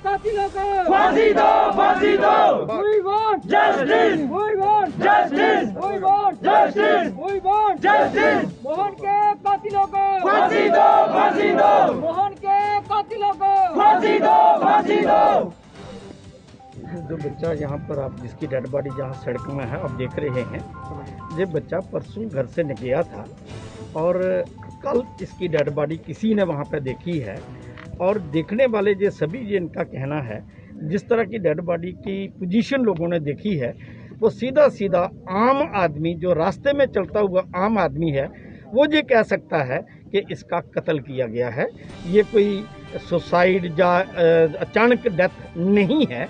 कातिलों को फांसी दो, फांसी दो। We want Justice, we want justice, we want justice, we want justice। Mohan के कातिलों को फांसी दो, फांसी दो, मोहन के कातिलों को फांसी दो, फांसी दो। जो बच्चा यहाँ पर आप जिसकी डेड बॉडी जहाँ सड़क में है आप देख रहे हैं, ये बच्चा परसों घर से निकला था और कल इसकी डेड बॉडी किसी ने वहाँ पर देखी है। और देखने वाले ये सभी ये इनका कहना है, जिस तरह की डेड बॉडी की पोजीशन लोगों ने देखी है वो सीधा सीधा आम आदमी जो रास्ते में चलता हुआ आम आदमी है वो ये कह सकता है कि इसका कत्ल किया गया है। ये कोई सुसाइड या अचानक डेथ नहीं है।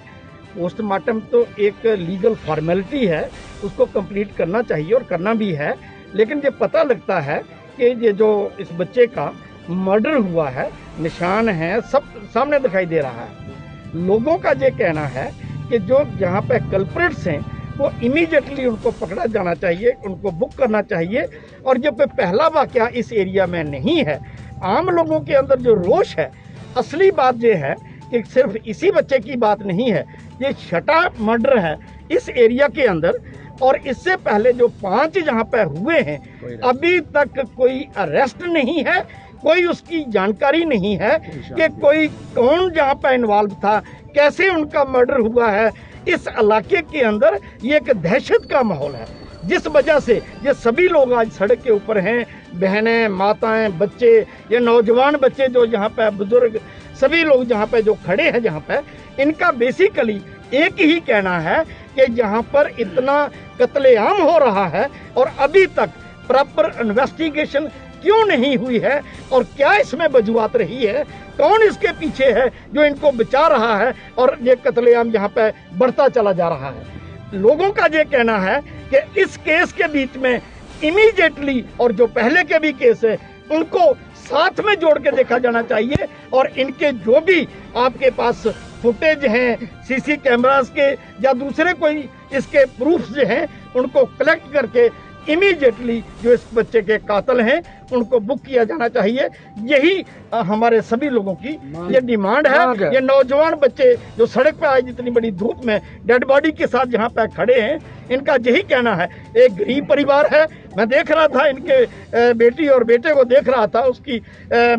पोस्टमार्टम तो एक लीगल फॉर्मेलिटी है, उसको कंप्लीट करना चाहिए और करना भी है। लेकिन ये पता लगता है कि ये जो इस बच्चे का मर्डर हुआ है, निशान है, सब सामने दिखाई दे रहा है। लोगों का ये कहना है कि जो यहाँ पे कल्प्रिट्स हैं वो इमीडिएटली उनको पकड़ा जाना चाहिए, उनको बुक करना चाहिए। और ये कोई पहला वाक़या इस एरिया में नहीं है। आम लोगों के अंदर जो रोष है, असली बात ये है कि सिर्फ इसी बच्चे की बात नहीं है, ये छठा मर्डर है इस एरिया के अंदर। और इससे पहले जो 5 जहाँ पे हुए हैं अभी तक कोई अरेस्ट नहीं है, कोई उसकी जानकारी नहीं है कि कोई कौन जहाँ पे इन्वॉल्व था, कैसे उनका मर्डर हुआ है। इस इलाके के अंदर ये एक दहशत का माहौल है, जिस वजह से ये सभी लोग आज सड़क के ऊपर हैं। बहनें, माताएं, बच्चे, ये नौजवान बच्चे जो यहाँ पे, बुजुर्ग, सभी लोग जहाँ पे जो खड़े हैं जहाँ पे, इनका बेसिकली एक ही कहना है कि यहाँ पर इतना कत्लेआम हो रहा है और अभी तक प्रॉपर इन्वेस्टिगेशन क्यों नहीं हुई है और क्या इसमें वजूहात रही है, कौन इसके पीछे है जो इनको बचा रहा है और ये कत्लेआम यहाँ पे बढ़ता चला जा रहा है। लोगों का ये कहना है कि इस केस के बीच में इमीडिएटली और जो पहले के भी केस है उनको साथ में जोड़ के देखा जाना चाहिए। और इनके जो भी आपके पास फुटेज हैं सीसी कैमरास के या दूसरे कोई इसके प्रूफ्स जो हैं उनको कलेक्ट करके इमीडिएटली जो इस बच्चे के कातिल हैं उनको बुक किया जाना चाहिए। यही हमारे सभी लोगों की ये डिमांड है। ये नौजवान बच्चे जो सड़क पे आज इतनी बड़ी धूप में डेड बॉडी के साथ यहाँ पे खड़े हैं, इनका यही कहना है। एक गरीब परिवार है, मैं देख रहा था इनके बेटी और बेटे को देख रहा था, उसकी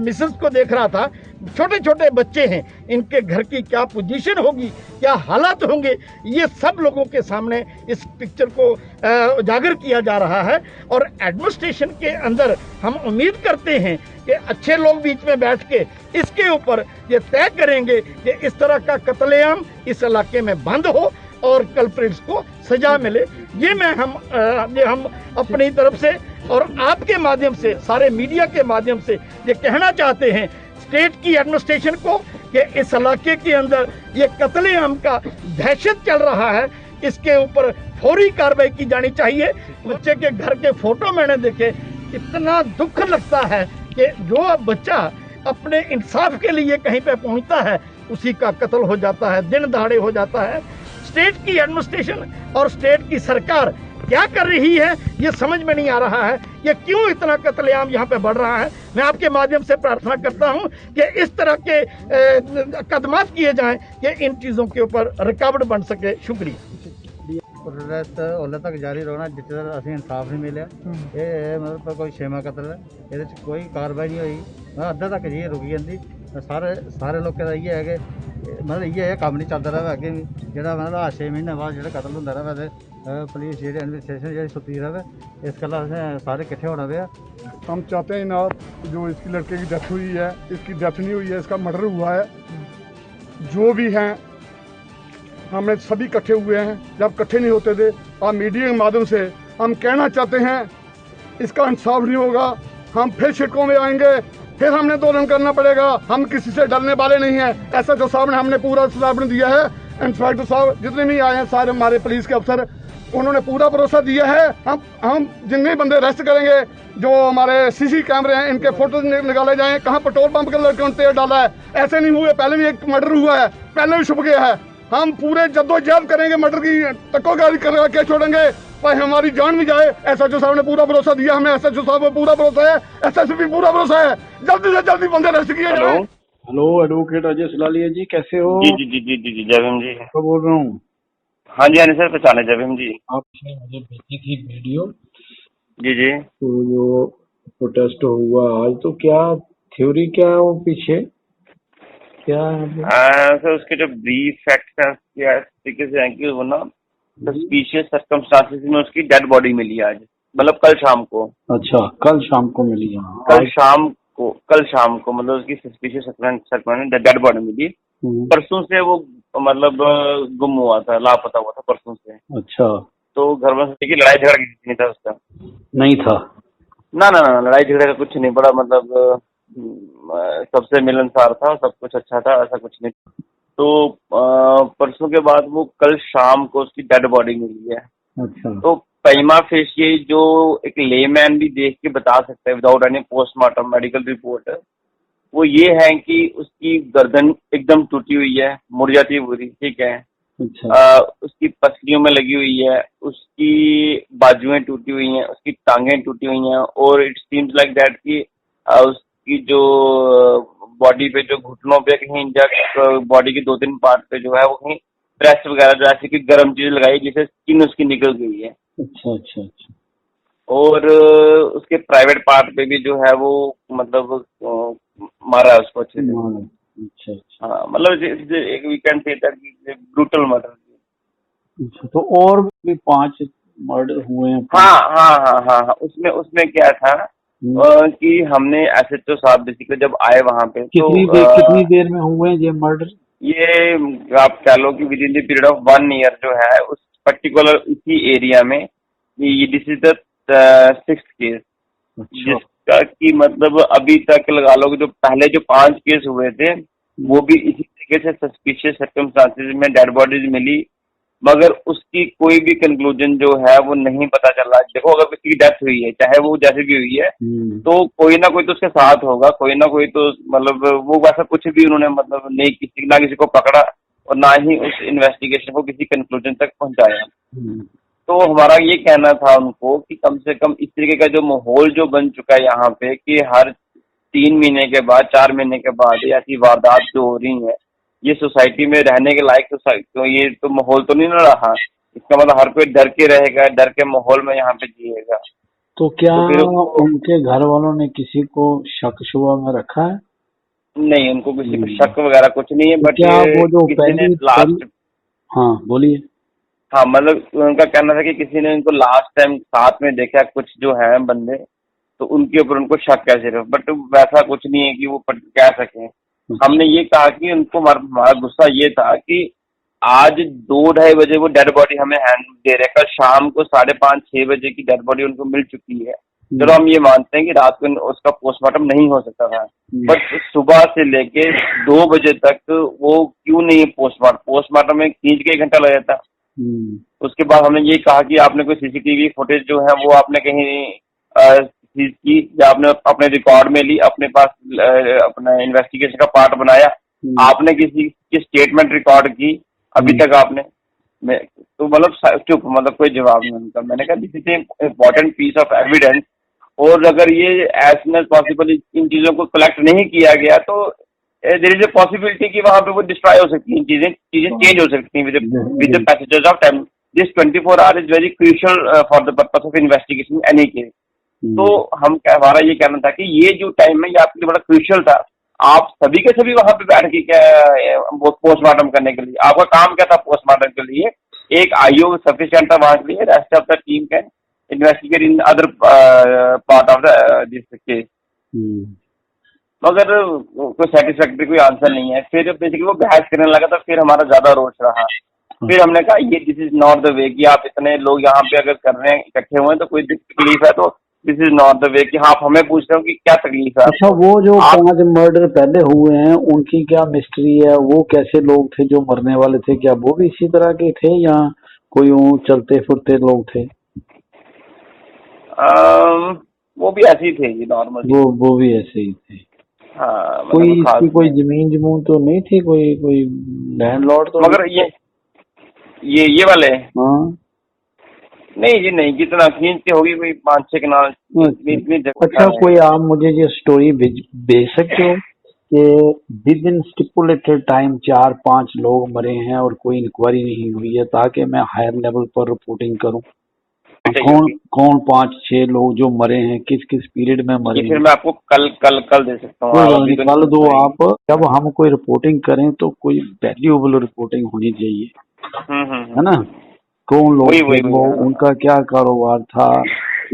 मिसेस को देख रहा था, छोटे छोटे बच्चे हैं, इनके घर की क्या पोजीशन होगी, क्या हालात होंगे, ये सब लोगों के सामने इस पिक्चर को उजागर किया जा रहा है। और एडमिनिस्ट्रेशन के अंदर हम उम्मीद करते हैं कि अच्छे लोग बीच में बैठ के इसके ऊपर ये तय करेंगे कि इस तरह का कत्लेआम इस इलाके में बंद हो और कल्प्रिट्स को सजा मिले। ये हम अपनी तरफ से और आपके माध्यम से, सारे मीडिया के माध्यम से ये कहना चाहते हैं स्टेट की एडमिनिस्ट्रेशन को कि इस इलाके के अंदर ये कत्लेआम का दहशत चल रहा है, इसके ऊपर फौरी कार्रवाई की जानी चाहिए। बच्चे के घर के फोटो मैंने देखे, इतना दुख लगता है कि जो बच्चा अपने इंसाफ के लिए कहीं पे पहुंचता है उसी का कत्ल हो जाता है, दिन दहाड़े हो जाता है। स्टेट की एडमिनिस्ट्रेशन और स्टेट की सरकार क्या कर रही है ये समझ में नहीं आ रहा है। ये क्यों इतना कत्लेआम यहाँ पे बढ़ रहा है। मैं आपके माध्यम से प्रार्थना करता हूँ कि इस तरह के कदमात किए जाएं कि इन चीज़ों के ऊपर रुकावट बन सके। शुक्रिया। प्रोटेस्ट हले तक जारी रहना जितने तक असीं इंसाफ नहीं मिले। ये मतलब कोई छेवां कतल है, ये कोई कार्रवाई नहीं हुई, मतलब अद्धे तक जी रुकी जाती। सारे लोगों का इयै है कि मतलब इयै कम्म नहीं चलता रहे अगे भी, जो मतलब 6 महीने बाद जो कतल होंदा रहे पुलिस जी एडमिनिस्ट्रेशन जी सुती रहे, इस गल्ला असें सारे इकट्ठे होना पे। हम चाहते हैं ना, जो इसकी लड़के की डेथ हुई है, इसकी डेथ नहीं हुई है, इसका मर्डर हुआ है। जो भी हैं हमें सभी इकट्ठे हुए हैं, जब इकट्ठे नहीं होते थे। और मीडिया के माध्यम से हम कहना चाहते हैं इसका इंसाफ नहीं होगा, हम फिर सड़कों में आएंगे, फिर हमने आंदोलन करना पड़ेगा। हम किसी से डरने वाले नहीं हैं। एसएचओ साहब ने हमने पूरा साहब दिया है, इंस्पेक्टर साहब जितने भी आए हैं सारे हमारे पुलिस के अफसर, उन्होंने पूरा भरोसा दिया है। हम जितने बंदे अरेस्ट करेंगे, जो हमारे सीसी कैमरे हैं इनके फोटो निकाले जाएं, कहाँ पेट्रोल पंप के लड़के तेल डाला है। ऐसे नहीं हुए, पहले भी एक मर्डर हुआ है, पहले भी छुप गया है। हम पूरे जद्दोजहद करेंगे, मर्डर की तक्कोगारी करके छोड़ेंगे, पर हमारी जान भी जाए। एसएचओ साहब ने पूरा भरोसा दिया हमें, एसएचओ साहब को पूरा भरोसा है, एसएसपी पूरा भरोसा है। जल्दी से जल्दी बंदे अरेस्ट किए जाए। हेलो, एडवोकेट अजय सिलालिया जी, कैसे हो? जी जी जी जी जी जी, जय भीम जी। तो बोल रहा हूँ, हाँ जी सर, पहचाने जय भीम जी। आपने मुझे भेजी थी वीडियो। जी जी। तो जो प्रोटेस्ट हुआ आज, तो क्या थ्योरी क्या है वो पीछे क्या है वो? सर उसके जो ब्रीफ फैक्ट्स हैं क्या इस तरीके से हैं कि वो ना सस्पिशियस सर्कमस्टांसेस में उसकी डेड बॉडी मिली आज, मतलब कल शाम को। अच्छा, कल शाम को मिली? हाँ, कल आज। शाम को मतलब उसकी सस्पिशियस सर्कमस्टांसेस डेड बॉडी मिली। हम्म, परसों से वो मतलब गुम हुआ था, लापता हुआ था परसों से। अच्छा, तो घर में सोचे कि लड़ाई झगड़ा किसी नहीं था उसका। नहीं था? ना ना ना, लड़ाई झगड़े का कुछ नहीं, बड़ा मतलब सबसे मिलनसार था, सब कुछ अच्छा था, ऐसा कुछ नहीं। तो परसों के बाद वो कल शाम को उसकी डेड बॉडी मिली है। अच्छा, तो प्राइमा फेशिये जो एक लेमैन भी देख के बता सकता है without any postmortem medical report, वो ये है कि उसकी गर्दन एकदम टूटी हुई है, मुड़ जाती है पूरी, ठीक है। अच्छा, उसकी पसलियों में लगी हुई है, उसकी बाजुएं टूटी हुई हैं, उसकी टांगें टूटी हुई हैं, और इट सीम्स लाइक दैट कि उसकी जो बॉडी पे जो घुटनों पे कहीं या बॉडी के 2-3 पार्ट पे जो है वो कहीं प्रेस वगैरह जो ऐसी की गर्म चीज लगाई जिससे स्किन उसकी निकल गई है। अच्छा, अच्छा, अच्छा, और उसके प्राइवेट पार्ट पे भी जो है वो मतलब मारा है उसको अच्छे से। हाँ, अच्छा, अच्छा, हाँ मतलब एक वीकेंड से ब्रूटल मर्डर। अच्छा। तो और भी 5 मर्डर हुए हैं? हाँ हाँ हाँ हाँ हाँ, उसमें उसमें क्या था हम्म, कि हमने एसएचओ साहब बेसिकली जब आए वहां पे तो कितनी देर में हुए हैं ये मर्डर? ये आप कह लो कि with in the period of 1 year जो है उस पर्टिकुलर इसी एरिया में ये this is the 6th case, अच्छा, जिसका कि मतलब अभी तक लगा लो कि जो पहले जो 5 केस हुए थे वो भी इसी तरीके से सस्पिशियस सर्कमस्टांसेस में डेड बॉडीज मिली, मगर उसकी कोई भी कंक्लूजन जो है वो नहीं पता चल रहा। देखो अगर किसी की डेथ हुई है, चाहे वो जैसे भी हुई है, तो कोई ना कोई तो उसके साथ होगा, कोई ना कोई तो मतलब वो वैसा कुछ भी उन्होंने मतलब नहीं किसी को पकड़ा और ना ही उस इन्वेस्टिगेशन को किसी कंक्लूजन तक पहुंचाया। तो हमारा ये कहना था उनको कि कम से कम इस तरीके का जो माहौल जो बन चुका है यहाँ पे कि हर 3 महीने के बाद 4 महीने के बाद ऐसी वारदात जो हो रही है, ये सोसाइटी में रहने के लायक तो ये तो माहौल तो नहीं ना रहा। इसका मतलब हर कोई डर के रहेगा, डर के माहौल में यहाँ पे जिएगा। तो क्या तो फिर उनके घर वालों ने किसी को शक शुबा में रखा है? नहीं, उनको किसी को शक वगैरह कुछ नहीं है, तो बट क्या वो जो किसी ने लास्ट, हाँ बोलिए। हाँ मतलब उनका कहना था कि किसी ने उनको लास्ट टाइम साथ में देखा कुछ जो है बंदे, तो उनके ऊपर उनको शक है सिर्फ, बट वैसा कुछ नहीं है कि वो कह सकें। हमने ये कहा कि उनको हमारा गुस्सा ये था कि आज 2-2:30 बजे वो डेड बॉडी हमें हैंड दे रहे, कल शाम को 5:30-6 बजे की डेड बॉडी उनको मिल चुकी है। चलो हम ये मानते हैं कि रात को उसका पोस्टमार्टम नहीं हो सकता था, बट सुबह से लेके 2 बजे तक वो क्यों नहीं पोस्टमार्टम में खींच के 1 घंटा लग जाता। उसके बाद हमने ये कहा कि आपने कोई सीसीटीवी फुटेज जो है वो आपने कहीं सीज की या आपने अपने रिकॉर्ड में ली, अपने पास अपना इन्वेस्टिगेशन का पार्ट बनाया, आपने किसी की स्टेटमेंट रिकॉर्ड की अभी तक आपने तो मतलब चुप, मतलब कोई जवाब नहीं उनका। मैंने कहा this is important piece of evidence, और अगर ये एज सुन एज पॉसिबल इन चीजों को कलेक्ट नहीं किया गया तो देयर इज ए पॉसिबिलिटी कि वहां पे वो डिस्ट्रॉय हो सकती हैं, चीजें चेंज हो सकती हैं with the passages of time. This 24 our is very crucial for the purpose of investigation any case. तो हमारा ये कहना था कि ये जो टाइम है ये आपके लिए बड़ा क्रूशियल था, आप सभी के सभी वहां पे बैठ के क्या पोस्टमार्टम करने के लिए, आपका काम क्या था पोस्टमार्टम के लिए, एक आईओ सफिशिएंट था वहां के लिए, rest of the team can investigate in other part of this case. मगर कोई सेटिस्फैक्ट्री कोई आंसर नहीं है। फिर बेसिकली वो बहस करने लगा था, फिर हमारा ज्यादा रोष रहा। फिर हमने कहा ये this is not the way कि आप इतने लोग यहाँ पे अगर कर रहे हैं, इकट्ठे हुए हैं, तो कोई तकलीफ है तो this is not the way कि आप हमें पूछ रहे हो कि क्या तकलीफ है। अच्छा, वो जो 5 मर्डर पहले हुए हैं उनकी क्या मिस्ट्री है? वो कैसे लोग थे जो मरने वाले थे? क्या वो भी इसी तरह के थे या कोई चलते फिरते लोग थे? वो भी ऐसे ही थे जी, नॉर्मल। वो भी ऐसे ही थे? हाँ, कोई इसकी कोई जमीन तो नहीं थी? कोई लैंडलॉर्ड तो? मगर ये वाले हाँ नहीं जी, नहीं, जितना खींचते होगी कोई 5-6 कनाल। अच्छा, कोई आप मुझे ये स्टोरी भेज सकते हो कि विद इन स्टिपुलेटेड टाइम 4-5 लोग मरे हैं और कोई इंक्वायरी नहीं हुई है, ताकि मैं हायर लेवल पर रिपोर्टिंग करूं? कौन कौन 5-6 लोग जो मरे हैं, किस किस पीरियड में मरे ये फिर हैं? मैं आपको कल दे सकता हूँ। कोई आप बात अभी नहीं, तो कल दो नहीं। आप। जब हम कोई रिपोर्टिंग करें तो कोई वैल्यूएबल रिपोर्टिंग होनी चाहिए, है ना? कौन लोग वही थे वही वो, वही उनका क्या कारोबार था,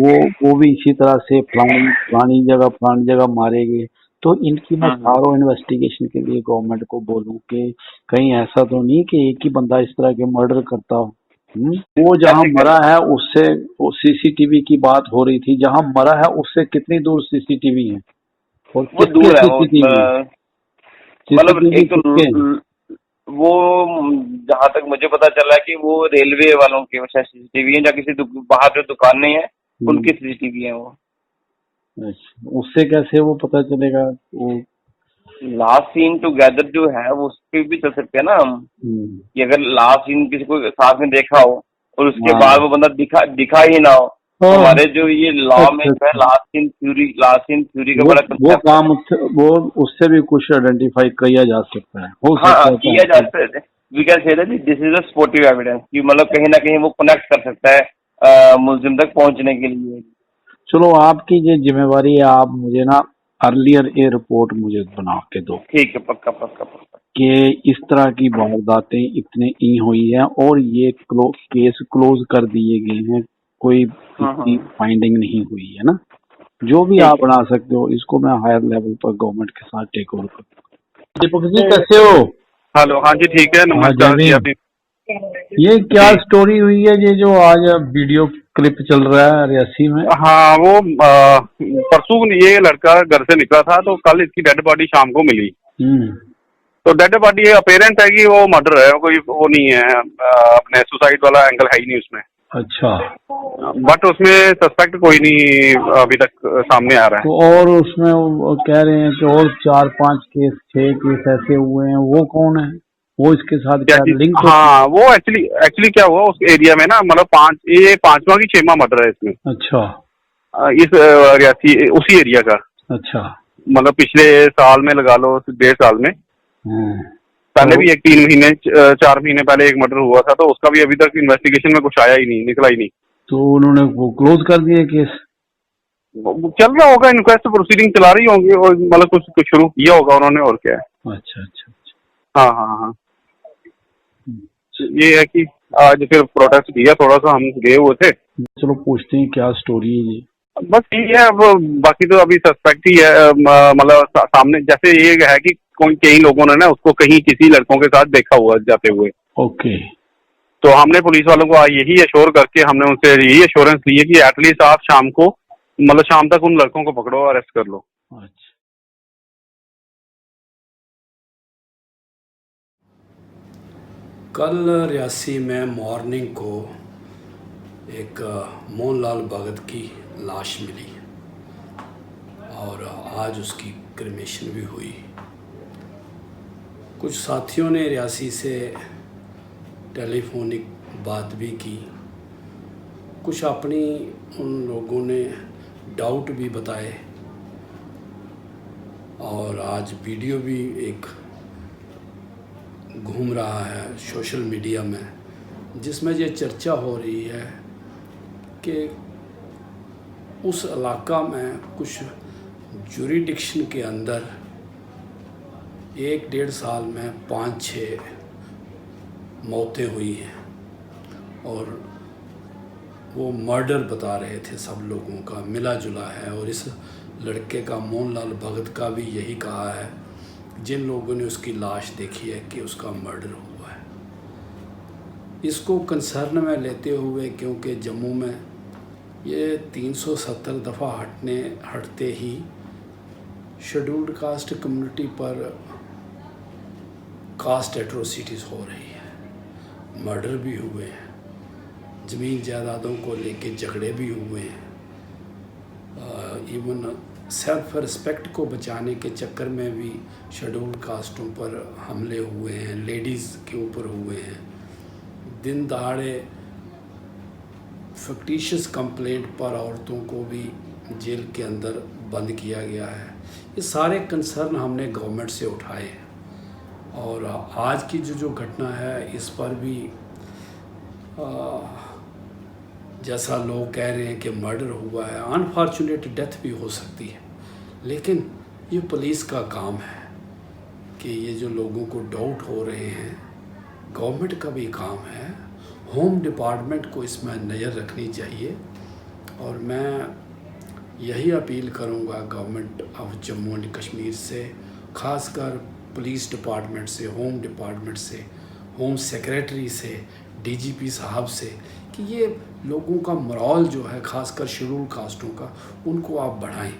वो भी इसी तरह से फलानी जगह मारे गए। तो इनकी मैं चारों इन्वेस्टिगेशन के लिए गवर्नमेंट को बोलूं कि कहीं ऐसा तो नहीं कि एक ही बंदा इस तरह के मर्डर करता हो। वो जहाँ कैसे मरा है उससे, वो सीसीटीवी की बात हो रही थी, जहाँ मरा है उससे कितनी दूर सीसीटीवी है और वो किसके दूर है वो सीसीटीवी मतलब सीसीटीवी एक तो किसके हैं? वो जहाँ तक मुझे पता चला है कि वो रेलवे वालों के शायद सीसीटीवी है, या किसी बाहर जो दुकानें हैं उनकी सीसीटीवी है वो। अच्छा, उससे कैसे वो पता चलेगा वो? लास्ट सीन टुगेदर जो है वो उस पे भी चल सकते हैं ना हम, कि अगर लास्ट सीन किसी को साथ में देखा हो और उसके हाँ। बाद वो बंदा दिखा ही ना हो, तो हाँ। हमारे जो ये लॉ में अच्छा, जो है लास्ट सीन थ्योरी का वो बड़ा वो कंसेप्ट है। काम वो उससे भी कुछ आइडेंटिफाई किया जा सकता है, हो हाँ सकता है किया जा सकता है। We can say that this is a supportive evidence, कि मतलब कहीं ना कहीं वो कनेक्ट कर सकता है मुलजिम तक पहुंचने के लिए। चलो आपकी ये जिम्मेवारी है, आप मुझे ना अर्लियर ये रिपोर्ट मुझे बना के दो ठीक है, पक्का पक्का पक्का। कि इस तरह की वारदातें इतने ही हुई हैं और ये केस क्लोज कर दिए गए हैं, कोई इसकी फाइंडिंग नहीं हुई है ना। जो भी आप बना सकते हो इसको मैं हायर लेवल पर गवर्नमेंट के साथ टेक ओवर करूँ। दीपक जी कैसे हो? हेलो, हाँ जी ठीक है, नमस्कार जी। अभी ये क्या स्टोरी हुई है ये जो आज वीडियो क्लिप चल रहा है रियासी में? हाँ वो परसों ये लड़का घर से निकला था तो कल इसकी डेड बॉडी शाम को मिली। तो डेड बॉडी अपेरेंट है कि वो मर्डर है, कोई वो नहीं है, अपने सुसाइड वाला एंगल है ही नहीं उसमें। अच्छा, बट उसमें सस्पेक्ट कोई नहीं अभी तक सामने आ रहा है। तो और उसमें वो कह रहे हैं कि और 4-5 केस 6 केस ऐसे हुए हैं, वो कौन है? वो इसके साथ क्या लिंक? हाँ वो एक्चुअली क्या हुआ उस एरिया में ना, मतलब ये 5वां की 6वां मर्डर है इसमें। अच्छा, इस रियासी उसी एरिया का। अच्छा, मतलब पिछले साल में लगा लो 1.5 साल में पहले भी एक 3 महीने 4 महीने पहले एक मर्डर हुआ था, तो उसका भी अभी तक इन्वेस्टिगेशन में कुछ आया ही नहीं, निकला ही नहीं। तो उन्होंने वो क्लोज कर दिया केस? चल रहा होगा, इंक्वेस्ट प्रोसीडिंग चला रही होंगी और मतलब कुछ शुरू किया होगा उन्होंने, और क्या है। अच्छा अच्छा अच्छा। हाँ हाँ हाँ, ये है कि आज फिर प्रोटेस्ट किया, थोड़ा सा हम गए हुए थे। चलो पूछते हैं क्या स्टोरी है ये। बस ठीक है, अब बाकी तो अभी सस्पेक्ट ही है, मतलब सामने जैसे ये है कि कई लोगों ने ना उसको कहीं किसी लड़कों के साथ देखा हुआ जाते हुए। ओके, तो हमने पुलिस वालों को यही एश्योर करके हमने उनसे यही एश्योरेंस ली है कि एटलीस्ट आप शाम को, मतलब शाम तक उन लड़कों को पकड़ो, अरेस्ट कर लो। अच्छा। कल रियासी में मॉर्निंग को एक मोहनलाल भगत की लाश मिली और आज उसकी क्रिमेशन भी हुई। कुछ साथियों ने रियासी से टेलीफोनिक बात भी की, कुछ अपनी उन लोगों ने डाउट भी बताए और आज वीडियो भी एक घूम रहा है सोशल मीडिया में, जिसमें ये चर्चा हो रही है कि उस इलाका में कुछ जुरिडिक्शन के अंदर 1-1.5 साल में 5-6 मौतें हुई हैं और वो मर्डर बता रहे थे, सब लोगों का मिला जुला है। और इस लड़के का, मोहनलाल भगत का भी यही कहा है जिन लोगों ने उसकी लाश देखी है कि उसका मर्डर हुआ है। इसको कंसर्न में लेते हुए, क्योंकि जम्मू में ये 370 दफ़ा हटते ही शेड्यूल्ड कास्ट कम्युनिटी पर कास्ट एट्रोसिटीज़ हो रही है, मर्डर भी हुए हैं, ज़मीन जायदादों को लेके झगड़े भी हुए हैं, इवन सेल्फ रिस्पेक्ट को बचाने के चक्कर में भी शेड्यूल्ड कास्टों पर हमले हुए हैं, लेडीज़ के ऊपर हुए हैं। दिन दहाड़े फैक्टिशियस कंप्लेंट पर औरतों को भी जेल के अंदर बंद किया गया है। ये सारे कंसर्न हमने गवर्नमेंट से उठाए हैं और आज की जो घटना है इस पर भी जैसा लोग कह रहे हैं कि मर्डर हुआ है, अनफॉर्चुनेट डेथ भी हो सकती है, लेकिन ये पुलिस का काम है कि ये जो लोगों को डाउट हो रहे हैं, गवर्नमेंट का भी काम है, होम डिपार्टमेंट को इसमें नज़र रखनी चाहिए। और मैं यही अपील करूंगा government of Jammu and Kashmir से, ख़ासकर पुलिस डिपार्टमेंट से, होम डिपार्टमेंट से, होम सेक्रेटरी से, डीजीपी साहब से, कि ये लोगों का मोरल जो है ख़ासकर शेड्यूल कास्टों का, उनको आप बढ़ाएं।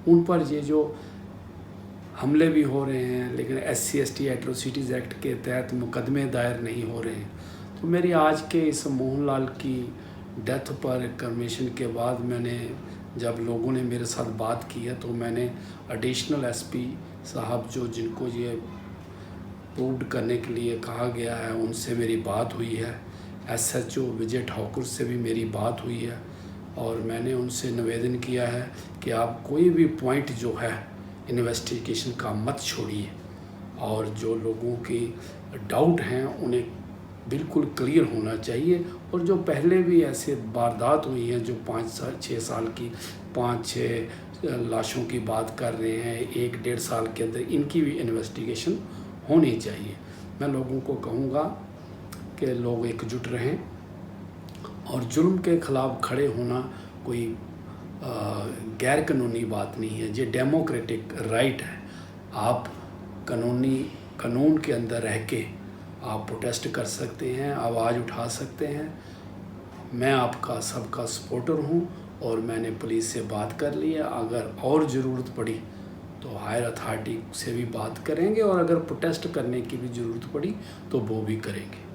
उन पर ये जो हमले भी हो रहे हैं लेकिन SC/ST एट्रोसिटीज़ एक्ट के तहत मुकदमे दायर नहीं हो रहे हैं। तो मेरी आज के इस मोहनलाल की डेथ पर कन्फर्मेशन के बाद मैंने, जब लोगों ने मेरे साथ बात की है, तो मैंने एडिशनल SP साहब जो जिनको ये प्रूव करने के लिए कहा गया है, उनसे मेरी बात हुई है। SHO विजय ठाकुर से भी मेरी बात हुई है और मैंने उनसे निवेदन किया है कि आप कोई भी पॉइंट जो है इन्वेस्टिगेशन का मत छोड़िए और जो लोगों की डाउट हैं उन्हें बिल्कुल क्लियर होना चाहिए। और जो पहले भी ऐसे वारदात हुई हैं, जो 5-6 साल की 5-6 लाशों की बात कर रहे हैं 1-1.5 साल के अंदर, इनकी भी इन्वेस्टिगेशन होनी चाहिए। मैं लोगों को कहूँगा कि लोग एकजुट रहें और जुल्म के ख़िलाफ़ खड़े होना कोई गैर कानूनी बात नहीं है, ये डेमोक्रेटिक राइट है। आप कानून के अंदर रह के आप प्रोटेस्ट कर सकते हैं, आवाज़ उठा सकते हैं। मैं आपका सबका सपोर्टर हूं और मैंने पुलिस से बात कर ली है। अगर और ज़रूरत पड़ी तो हायर अथॉरिटी से भी बात करेंगे और अगर प्रोटेस्ट करने की भी ज़रूरत पड़ी तो वो भी करेंगे।